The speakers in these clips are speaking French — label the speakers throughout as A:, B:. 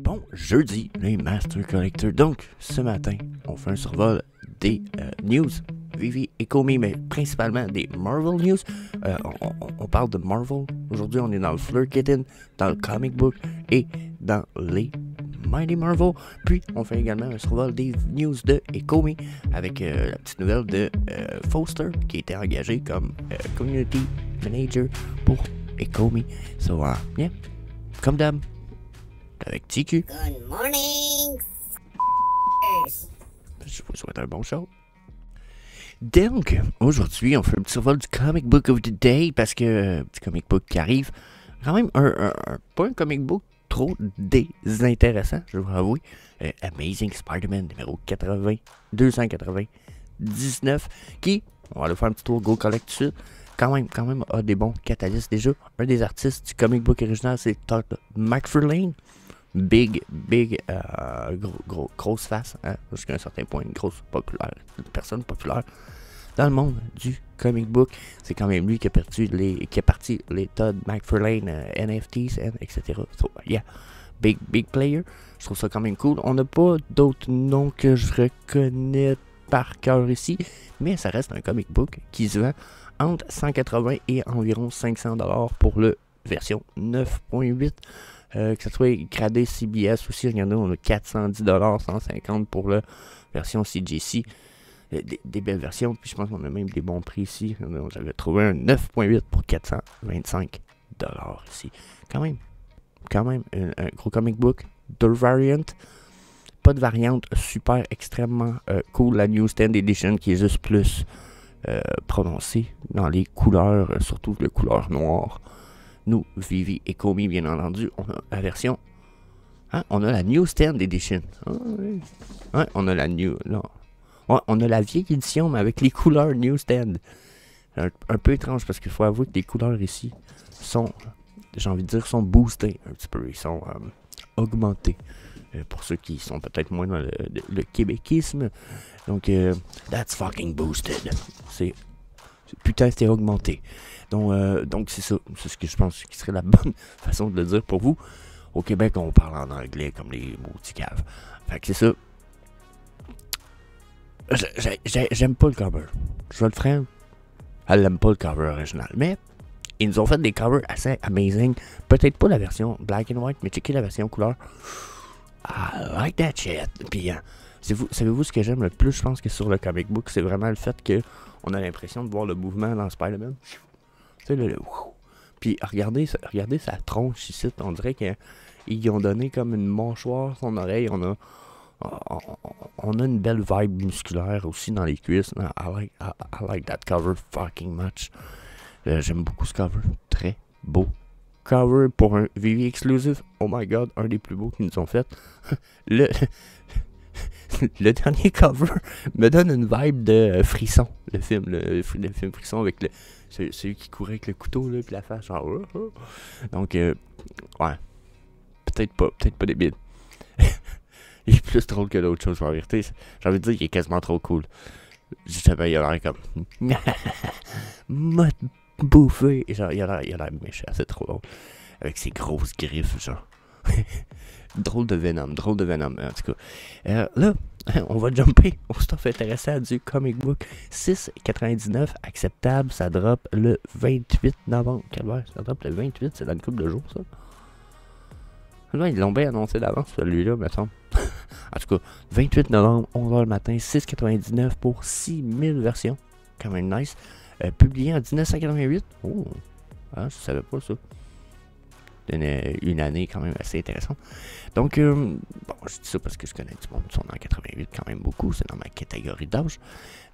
A: Bon jeudi, les Master Collectors. Donc, ce matin, on fait un survol des news, Vivi et Komi, mais principalement des Marvel news. On parle de Marvel. Aujourd'hui, on est dans le Fleur Kitten, dans le comic book et dans les Mighty Marvel. Puis, on fait également un survol des news de Ecomi avec la petite nouvelle de Foster qui était engagé comme Community Manager pour Ecomi. So, yeah, comme d'hab, avec TQ.
B: Good morning.
A: Je vous souhaite un bon show. Donc, aujourd'hui, on fait un petit survol du comic book of the day parce que petit comic book qui arrive. Quand même, pas un comic book trop désintéressant, je vous avouer. Amazing Spider-Man numéro 299 qui, on va aller faire un petit tour Go Collect dessus. Quand même, a des bons catalystes déjà. Un des artistes du comic book original, c'est Todd McFarlane. Grosse face, hein, jusqu'à un certain point, une personne populaire dans le monde du comic book. C'est quand même lui qui a parti les Todd McFarlane NFTs, etc. So, yeah, big player. Je trouve ça quand même cool. On n'a pas d'autres noms que je reconnais par cœur ici, mais ça reste un comic book qui se vend entre 180 et environ 500$ pour la version 9.8. Que ce soit gradé CBS aussi, regardez, on a 410$, 150$ pour la version CGC. Des belles versions, puis je pense qu'on a même des bons prix ici. J'avais trouvé un 9.8 pour 425$ ici. Quand même, un gros comic book, 2 variantes. Pas de variante super extrêmement cool, la Newsstand Edition qui est juste plus prononcée dans les couleurs, surtout les couleurs noires. Nous, Vivi et Komi, bien entendu, on a la version. Hein, on a la Newsstand Edition. Ouais, on a la on a la vieille édition, mais avec les couleurs Newsstand. Un peu étrange parce qu'il faut avouer que les couleurs ici sont, j'ai envie de dire, sont boostées un petit peu. Ils sont augmentés. Pour ceux qui sont peut-être moins dans le québéquisme. Donc, that's fucking boosted. Putain, c'était augmenté. Donc c'est ça. C'est ce que je pense qui serait la bonne façon de le dire pour vous. Au Québec, on parle en anglais comme les maudits caves. Fait que c'est ça. J'aime pas le cover. Je vais le faire. Elle aime pas le cover original. Mais ils nous ont fait des covers assez amazing. Peut-être pas la version black and white, mais checker la version couleur. I like that shit. Puis, savez-vous ce que j'aime le plus, je pense, que sur le comic book, c'est vraiment le fait qu'on a l'impression de voir le mouvement dans Spider-Man. Tu sais, puis regardez sa tronche ici. On dirait qu'ils ont donné comme une mâchoire, son oreille. On a une belle vibe musculaire aussi dans les cuisses. I like that cover fucking much. J'aime beaucoup ce cover. Très beau cover pour un VV exclusive. Oh my god, un des plus beaux qu'ils nous ont fait. Le dernier cover me donne une vibe de Frisson, le film Frisson avec celui qui courait avec le couteau là, puis la face genre. Donc ouais, peut-être pas débile. Il est plus drôle que d'autres choses en vérité. J'ai envie de dire qu'il est quasiment trop cool. Justement, il a l'air comme m'a bouffé. Genre, il a l'air méchant, c'est trop drôle. Avec ses grosses griffes, genre. drôle de Venom, en tout cas. Là, on va jumper au stuff intéressant du comic book. 6,99, acceptable, ça drop le 28 novembre. Ça drop le 28, c'est dans une couple de jours, ça. Là, ils l'ont bien annoncé d'avance, celui-là, me semble. En tout cas, 28 novembre, 11h le matin, 6,99 pour 6000 versions. Quand même nice. Publié en 1988. Oh, je savais pas ça. Une année quand même assez intéressante. Donc, bon, je dis ça parce que je connais du monde qui sont en 88 quand même beaucoup. C'est dans ma catégorie d'âge.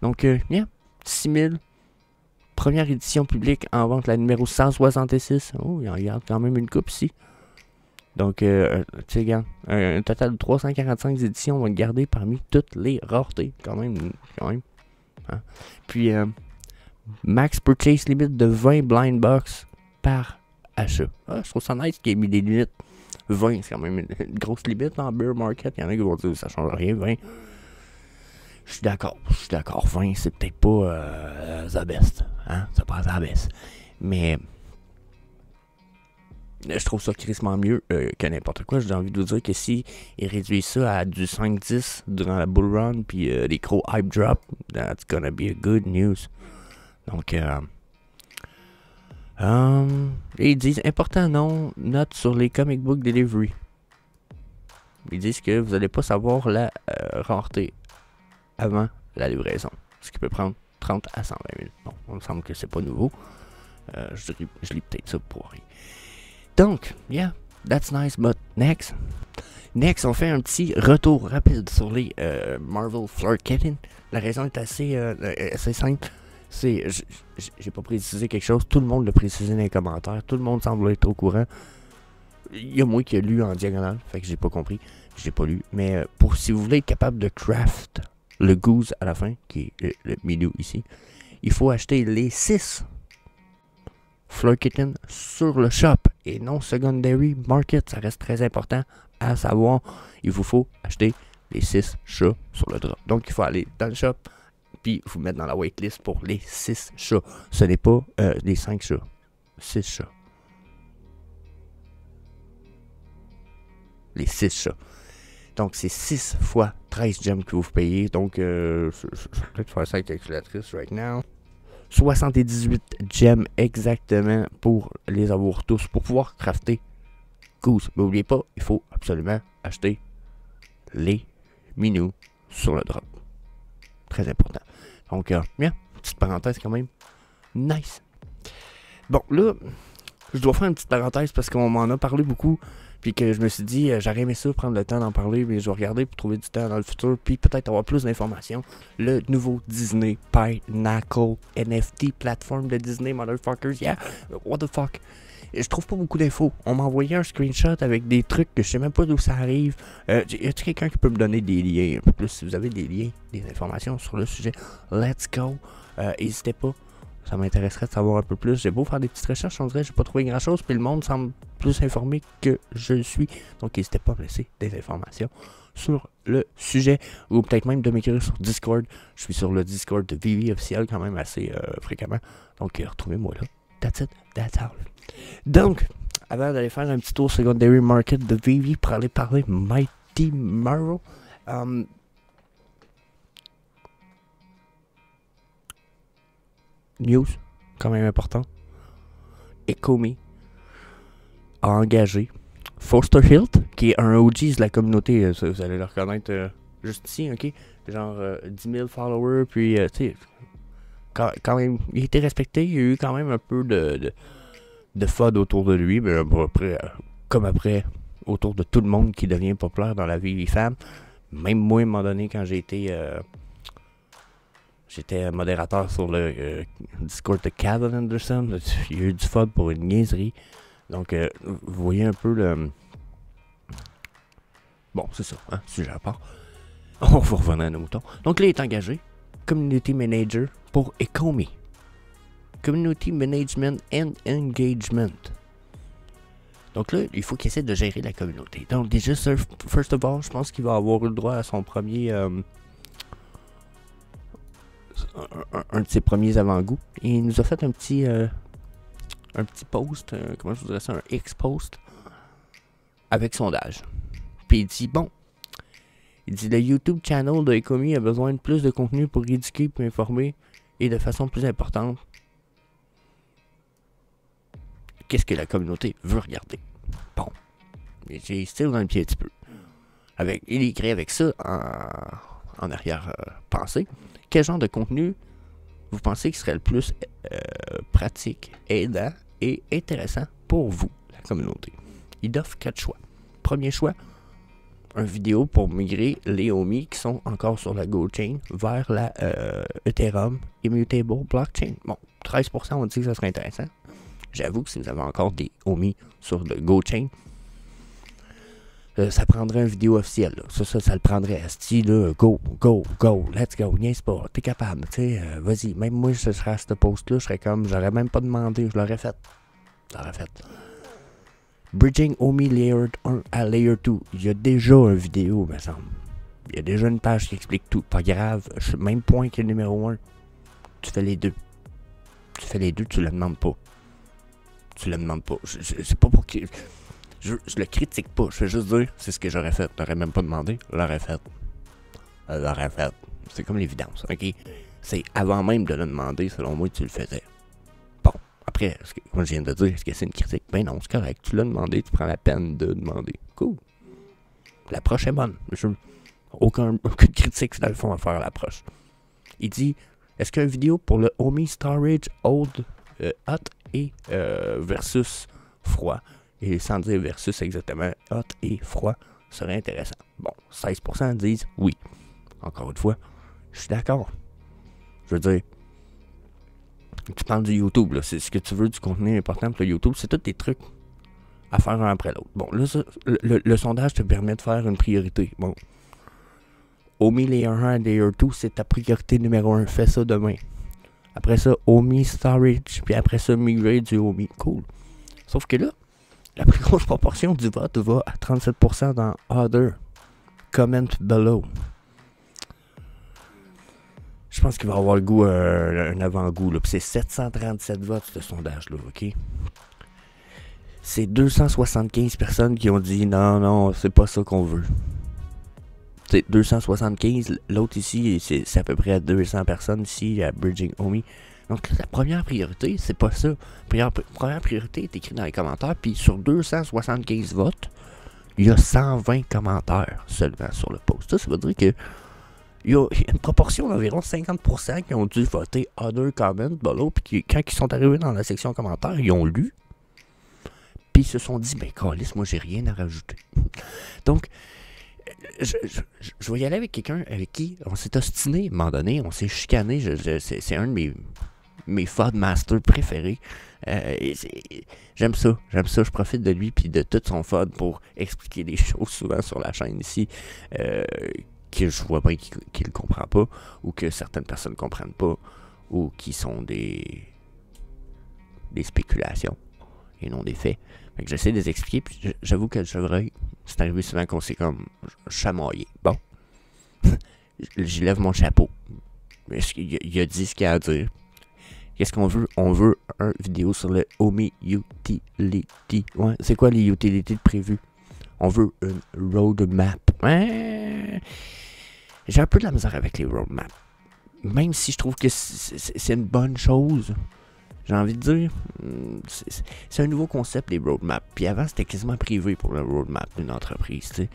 A: Donc, yeah, 6000. Première édition publique en vente, la numéro 166. Oh, il y a quand même une coupe ici. Donc, tu sais, regarde, un total de 345 éditions vont être gardées parmi toutes les raretés. Quand même. Hein. Puis, max purchase limit de 20 blind box par achat. Je trouve ça nice qu'il ait mis des limites. 20, c'est quand même une grosse limite en bear market. Il y en a qui vont dire que ça change rien, 20. Je suis d'accord. 20, c'est peut-être pas the best. Hein? C'est pas the best. Mais Je trouve ça crissement mieux que n'importe quoi. J'ai envie de vous dire que si ils réduisent ça à du 5-10 durant la bull run, puis les gros hype drop, that's gonna be a good news. Donc, ils disent important non, note sur les comic book delivery. Ils disent que vous n'allez pas savoir la rareté avant la livraison, ce qui peut prendre 30 à 120 minutes. Bon, on me semble que c'est pas nouveau. Je lis peut-être ça pour rien. Donc, yeah, that's nice, but next, on fait un petit retour rapide sur les Marvel Flirt Kitten. La raison est assez simple. C'est, j'ai pas précisé quelque chose, tout le monde l'a précisé dans les commentaires, tout le monde semble être au courant. Il y a moi qui ai lu en diagonale, fait que j'ai pas compris, j'ai pas lu. Mais pour si vous voulez être capable de craft le goose à la fin, qui est le milieu ici, il faut acheter les 6 Flirt Kitten sur le shop et non secondary market. Ça reste très important à savoir. Il vous faut acheter les 6 chats sur le drop. Donc il faut aller dans le shop puis vous mettre dans la waitlist pour les 6 chats. Ce n'est pas les 5 chats. 6 chats. Les 6 chats. Donc c'est 6 fois 13 gemmes que vous payez. Donc je vais peut-être faire ça avec la calculatrice right now. 78 gemmes exactement pour les avoir tous, pour pouvoir crafter Goose. Mais n'oubliez pas, il faut absolument acheter les minous sur le drop. Très important. Donc, bien, petite parenthèse quand même. Nice. Bon, là, je dois faire une petite parenthèse parce qu'on m'en a parlé beaucoup. Puis que je me suis dit, j'aurais aimé ça, prendre le temps d'en parler, mais je vais regarder pour trouver du temps dans le futur, puis peut-être avoir plus d'informations. Le nouveau Disney Pinnacle NFT, plateforme de Disney, motherfuckers, yeah, what the fuck. Je trouve pas beaucoup d'infos. On m'a envoyé un screenshot avec des trucs que je sais même pas d'où ça arrive. Y a-t-il quelqu'un qui peut me donner des liens un peu plus? Si vous avez des liens, des informations sur le sujet, let's go. N'hésitez pas. Ça m'intéresserait de savoir un peu plus. J'ai beau faire des petites recherches, on dirait que j'ai pas trouvé grand chose, puis le monde semble plus informé que je le suis. Donc n'hésitez pas à me laisser des informations sur le sujet, ou peut-être même de m'écrire sur Discord. Je suis sur le Discord de Vivi officiel quand même assez fréquemment. Donc retrouvez-moi là. That's it, that's all. Donc, avant d'aller faire un petit tour secondary market de Vivi pour aller parler Mighty Marvel, news, quand même important. Ecomi a engagé Foster Hilt, qui est un OG de la communauté, vous allez le reconnaître juste ici, ok? Genre 10 000 followers, puis tu sais, quand même, il était respecté, il y a eu quand même un peu de FUD autour de lui, mais après, comme après, autour de tout le monde qui devient populaire dans la vie femme. Même moi, à un moment donné, quand j'étais modérateur sur le Discord de Kevin Anderson. Il y a eu du FUD pour une niaiserie. Donc, vous voyez un peu le... Bon, c'est ça, hein, sujet à part. On va revenir à nos moutons. Donc là, il est engagé. Community Manager pour Ecomi. Community Management and Engagement. Donc là, il faut qu'il essaie de gérer la communauté. Donc déjà, first of all, je pense qu'il va avoir eu le droit à son premier... un de ses premiers avant-goûts. Il nous a fait un petit post, comment je vous dirais ça, un X-post avec sondage. Puis il dit, bon, il dit, le YouTube channel de Ecomi a besoin de plus de contenu pour éduquer, pour informer, et de façon plus importante, qu'est-ce que la communauté veut regarder. Bon, j'ai style dans le pied un petit peu. Il écrit avec ça en arrière-pensée. Quel genre de contenu vous pensez qui serait le plus pratique, aidant et intéressant pour vous, la communauté? Il offre 4 choix. Premier choix, une vidéo pour migrer les OMI qui sont encore sur la GoChain vers la Ethereum Immutable Blockchain. Bon, 13% on dit que ça serait intéressant. J'avoue que si vous avez encore des OMI sur le GoChain, ça prendrait une vidéo officielle. Là. Ça le prendrait. Asti, là, go, let's go, niaise pas, t'es capable, tu sais, vas-y. Même moi, je serais à ce post-là, je serais comme, j'aurais même pas demandé, je l'aurais fait. Bridging OMI Layer 1 à Layer 2. Il y a déjà une vidéo, me semble. Il y a déjà une page qui explique tout. Pas grave, même point que le numéro 1. Tu fais les deux. Tu le demandes pas. tu le demandes pas. C'est pas pour qu'il... Je le critique pas. Je vais juste dire, c'est ce que j'aurais fait. T'aurais même pas demandé, l'aurais fait. L'aurais fait. C'est comme l'évidence, ok? C'est avant même de le demander, selon moi, tu le faisais. Bon, après, moi je viens de dire, est-ce que c'est une critique? Ben non, c'est correct. Tu l'as demandé, tu prends la peine de demander. Cool. L'approche est bonne. Aucune critique dans le fond à faire à l'approche. Il dit, est-ce qu'une vidéo pour le Omi Storage Old Hot et versus froid, et sans dire versus exactement, hot et froid, serait intéressant? Bon, 16% disent oui. Encore une fois, je suis d'accord. Je veux dire, tu parles du YouTube, là, c'est ce que tu veux, du contenu important pour le YouTube, c'est tous des trucs à faire un après l'autre. Bon, là, ça, le sondage te permet de faire une priorité. Bon, Omi Layer 1 et Layer 2, c'est ta priorité numéro 1. Fais ça demain. Après ça, Omi Storage, puis après ça, migrer du Omi. Cool. Sauf que là, la plus grosse proportion du vote va à 37% dans Other. Comment below. Je pense qu'il va avoir le goût, un avant-goût. Puis c'est 737 votes, ce sondage-là, ok? C'est 275 personnes qui ont dit non, non, c'est pas ça qu'on veut. C'est 275, l'autre ici, c'est à peu près 200 personnes ici à Bridging Omi. Donc la première priorité, c'est pas ça. Première priorité est écrite dans les commentaires, puis sur 275 votes, il y a 120 commentaires seulement sur le post. Ça veut dire que il y a une proportion d'environ 50% qui ont dû voter Other Comment below, puis quand ils sont arrivés dans la section commentaires, ils ont lu, puis ils se sont dit, ben câlisse, moi j'ai rien à rajouter. Donc, je vais y aller avec quelqu'un avec qui on s'est ostiné à un moment donné, on s'est chicané, c'est un de mes FOD Masters préférés. J'aime ça, je profite de lui puis de tout son FOD pour expliquer des choses souvent sur la chaîne ici, que je vois bien qu'il ne comprend pas, ou que certaines personnes ne comprennent pas, ou qui sont des spéculations et non des faits. Fait que j'essaie de les expliquer, puis j'avoue que le chevreuil, c'est arrivé souvent qu'on s'est comme chamaillé. Bon, j'y lève mon chapeau. Il a dit ce qu'il a à dire. Qu'est-ce qu'on veut? On veut une vidéo sur le Omi Utility. Ouais, c'est quoi les utilities prévues? On veut une roadmap. J'ai un peu de la misère avec les roadmaps. Même si je trouve que c'est une bonne chose. J'ai envie de dire, c'est un nouveau concept, les roadmaps. Puis avant, c'était quasiment privé pour le roadmap d'une entreprise, tu sais.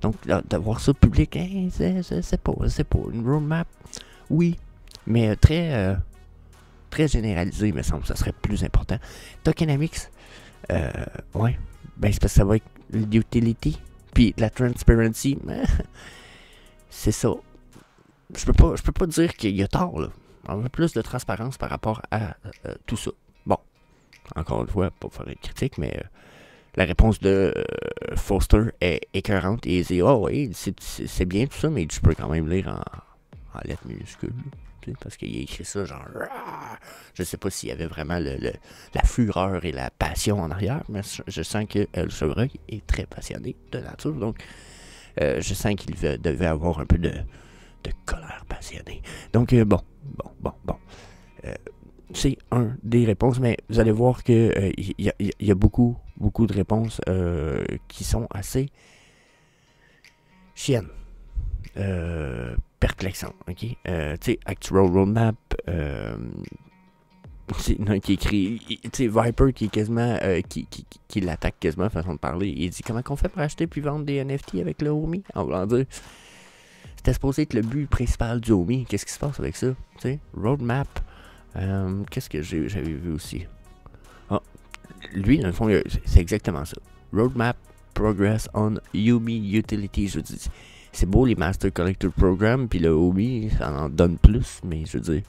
A: Donc, d'avoir ça public, c'est pas une roadmap. Oui, mais très généralisé, il me semble, ça serait plus important. Tokenomics, ouais, ben c'est parce que ça va être l'utility, puis la transparency, c'est ça. Je peux pas dire qu'il y a tort, là. On veut plus de transparence par rapport à tout ça. Bon, encore une fois, pas faire une critique, mais la réponse de Foster est écœurante et il dit, oh oui, c'est bien tout ça, mais tu peux quand même lire en lettres minuscules, parce qu'il a écrit ça genre, je sais pas s'il y avait vraiment la fureur et la passion en arrière, mais je sens que le chevreuil est très passionné de nature, donc je sens qu'il devait avoir un peu de colère passionnée. Donc bon. C'est un des réponses, mais vous allez voir que il y a beaucoup de réponses qui sont assez chiennes, perplexantes, ok? Tu sais, Actual Roadmap, c'est un qui écrit, tu sais, Viper qui est quasiment, qui l'attaque quasiment, façon de parler. Il dit, comment qu'on fait pour acheter puis vendre des NFT avec le Omi? En voulant dire, c'était supposé être le but principal du Omi. Qu'est-ce qui se passe avec ça? Tu sais, Roadmap. Qu'est-ce que j'avais vu aussi? Ah, lui, dans le fond, c'est exactement ça. Roadmap Progress on Omi Utilities. Je veux dire, c'est beau les Master Collector Program, puis le Omi, ça en donne plus, mais je veux dire,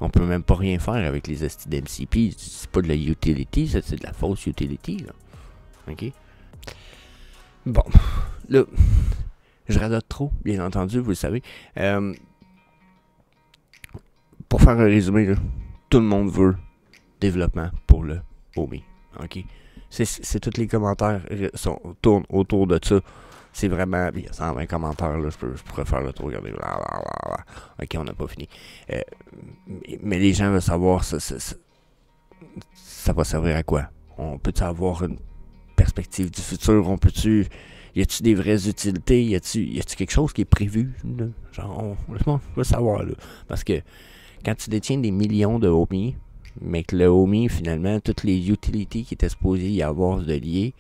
A: on peut même pas rien faire avec les ST d'MCP. C'est pas de la utility, c'est de la fausse utility, là. Ok? Bon, là, je radote trop, bien entendu, vous le savez. Pour faire un résumé, là, tout le monde veut développement pour le Omi. Ok? C'est tous les commentaires tournent autour de ça. C'est vraiment. Il y a 120 commentaires, là, je pourrais faire le tour. Regardez. Ok, on n'a pas fini. Mais les gens veulent savoir ça va servir à quoi? On peut-tu avoir une perspective du futur? On peut-tu... Y a-tu des vraies utilités? Y a-tu quelque chose qui est prévu? Là? Genre, on veut savoir, là. Parce que quand tu détiens des millions de homies, mais que le homie, finalement, toutes les utilities qui étaient supposées y avoir de liées,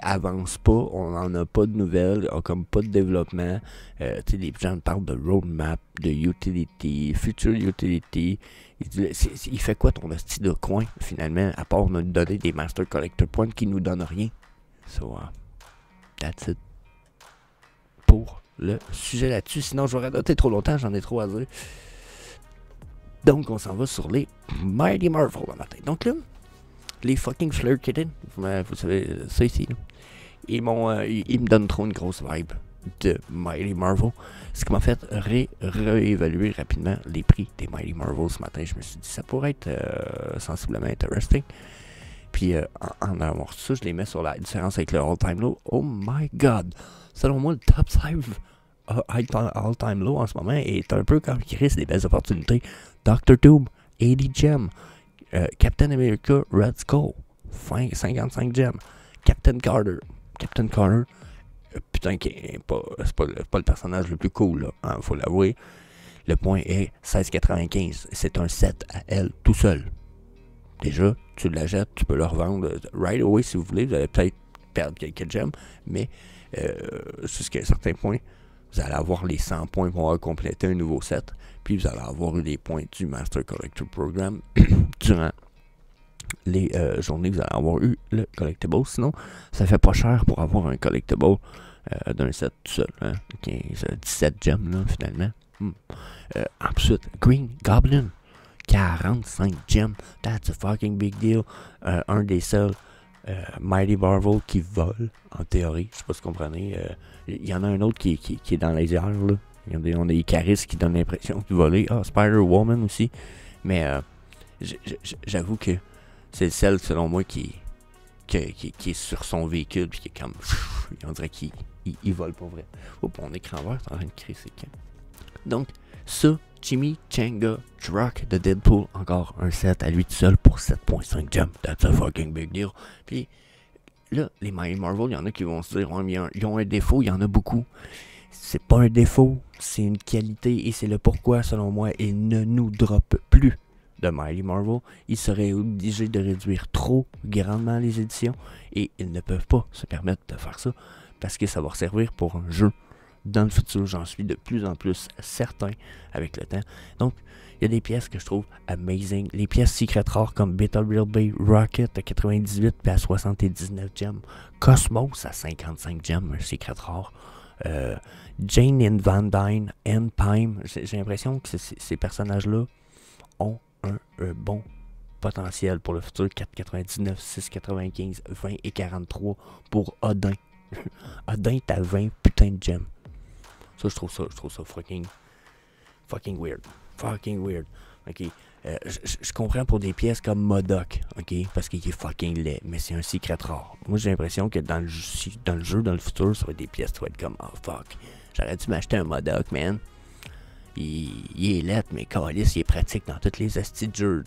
A: avance pas, on n'en a pas de nouvelles, on a comme pas de développement. Tu sais, les gens parlent de roadmap, de utility, future utility. Il fait quoi ton hostie de coin, finalement, à part nous donner des Master Collector Points qui nous donnent rien? So, that's it. Pour le sujet là-dessus. Sinon, je vais radoter trop longtemps, j'en ai trop à dire. Donc, on s'en va sur les Mighty Marvel le matin. Donc là, les fucking Fleur Kitten, vous savez, ça ici, là, ils me donnent trop une grosse vibe de Mighty Marvel. Ce qui m'a fait réévaluer rapidement les prix des Mighty Marvel ce matin. Je me suis dit, ça pourrait être sensiblement interesting. Puis, en avoir ça, je les mets sur la différence avec le all-time low. Oh my god! Selon moi, le top 5 all-time low en ce moment est un peu comme Chris, des belles opportunités. Doctor Doom, 80 gems. Captain America, Red Skull, 55 gems. Captain Carter, putain, c'est pas le personnage le plus cool, là, hein, faut l'avouer. Le point est 16,95. C'est un set à elle tout seul. Déjà, tu l'achètes, tu peux le revendre right away si vous voulez. Vous allez peut-être perdre quelques gems, mais jusqu'à un certain point, vous allez avoir les 100 points pour avoir complété un nouveau set. Puis vous allez avoir eu les points du Master Collector Program durant les journées que vous allez avoir eu le collectible. Sinon, ça fait pas cher pour avoir un collectible d'un set tout seul. Hein? 17 gems, là, finalement. Ensuite, Green Goblin. 45 gems. That's a fucking big deal. Un des seuls Mighty Marvel qui vole, en théorie. Je sais pas si vous comprenez. Il y en a un autre qui est dans les airs, là. On a Icaris qui donne l'impression de voler. Ah, Spider-Woman aussi. Mais j'avoue que c'est celle, selon moi, qui est sur son véhicule. Puis qui est comme... On dirait qu'il vole pour vrai. Oups, mon écran vert est en train de crisser. Donc, ça, Jimmy Changa Truck de Deadpool. Encore un set à lui tout seul pour 7.5 gems. That's a fucking big deal. Puis là, les Mighty Marvel, il y en a qui vont se dire, ouais, mais ils ont un défaut, il y en a beaucoup. C'est pas un défaut, c'est une qualité et c'est le pourquoi, selon moi, ils ne nous dropent plus de Mighty Marvel. Ils seraient obligés de réduire trop grandement les éditions et ils ne peuvent pas se permettre de faire ça parce que ça va servir pour un jeu dans le futur. J'en suis de plus en plus certain avec le temps. Donc, il y a des pièces que je trouve amazing. Les pièces secret rares comme Beta Real Bay Rocket à 98 puis à 79 gems. Cosmos à 55 gems, un secret rare. Jane and Van Dyne, Empire. J'ai l'impression que ces personnages-là ont un bon potentiel pour le futur. 4,99, 6,95, 20 et 43 pour Odin. Odin est à 20 putain de gems. Ça, je trouve ça fucking weird. Fucking weird. Ok. Je comprends pour des pièces comme Modok, ok, parce qu'il est fucking laid, mais c'est un secret rare. Moi, j'ai l'impression que dans le jeu, dans le futur, ça va être des pièces qui vont être comme, oh fuck, j'aurais dû m'acheter un Modok, man. Il est laid, mais calice, il est pratique dans toutes les astis de jeu,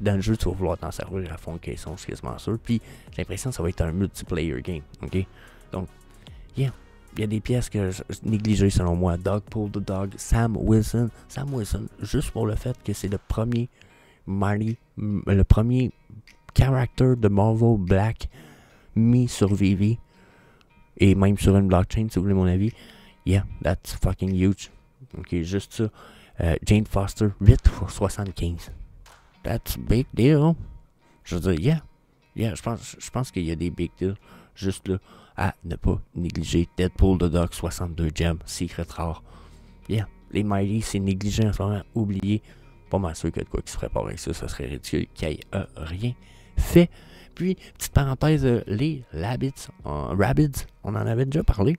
A: dans le jeu, tu vas vouloir t'en servir à fond de caisson, je suis quasiment sûr. Puis, j'ai l'impression que ça va être un multiplayer game, ok. Donc, yeah. Il y a des pièces que je négligées selon moi. Dogpool the Dog, Sam Wilson, juste pour le fait que c'est le premier character de Marvel Black mis sur VV et même sur une blockchain, si vous voulez mon avis. Yeah, that's fucking huge. Ok, juste ça. Jane Foster, 8 pour 75. That's big deal. Je veux dire, yeah, je pense qu'il y a des big deals juste là. À ne pas négliger. Deadpool the Dog, 62 gems, secret rare. Yeah, les Mighty, c'est négligé en ce moment, oublié. Pas mal sûr que de quoi qui se prépare avec ça, ça serait ridicule qu'il n'y ait rien fait. Puis, petite parenthèse, les Rabbids, on en avait déjà parlé.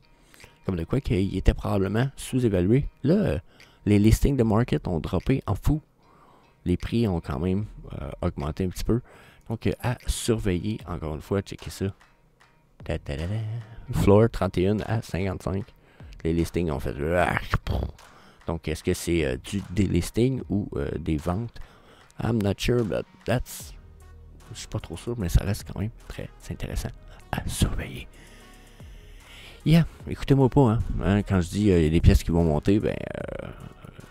A: Comme de quoi qu'ils étaient probablement sous-évalués. Là, les listings de market ont droppé en fou. Les prix ont quand même augmenté un petit peu. Donc, à surveiller, encore une fois, checker ça. Floor 31 à 55. Les listings ont fait... Donc, est-ce que c'est des listings ou des ventes? I'm not sure, but that's Je suis pas trop sûr, mais ça reste quand même très intéressant à surveiller. Yeah, écoutez-moi pas, quand je dis il y a des pièces qui vont monter,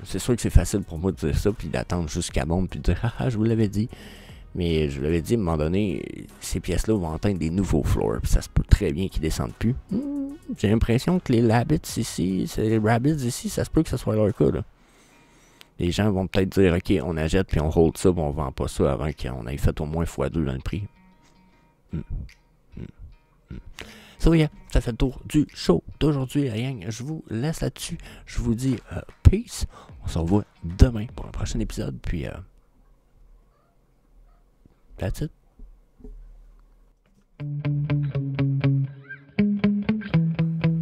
A: c'est sûr que c'est facile pour moi de dire ça, puis d'attendre jusqu'à monte, puis de dire je vous l'avais dit. Mais je vous l'avais dit, à un moment donné, ces pièces-là vont atteindre des nouveaux floors, puis ça se peut très bien qu'ils descendent plus. J'ai l'impression que les Rabbits ici, ça se peut que ce soit leur cas, là. Les gens vont peut-être dire, OK, on achète, puis on hold ça, puis on vend pas ça avant qu'on ait fait au moins x2 dans le prix. So yeah, ça fait le tour du show d'aujourd'hui, la gang. Je vous laisse là-dessus. Je vous dis peace. On se revoit demain pour un prochain épisode. Puis, that's it.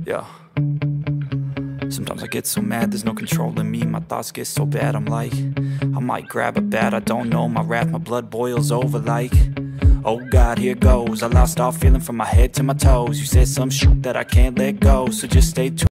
B: Yeah. Sometimes I get so mad, there's no controlling me. My thoughts get so bad, I'm like, I might grab a bat, I don't know. My wrath, my blood boils over like, oh God, here goes. I lost all feeling from my head to my toes. You said some shit that I can't let go, so just stay tuned.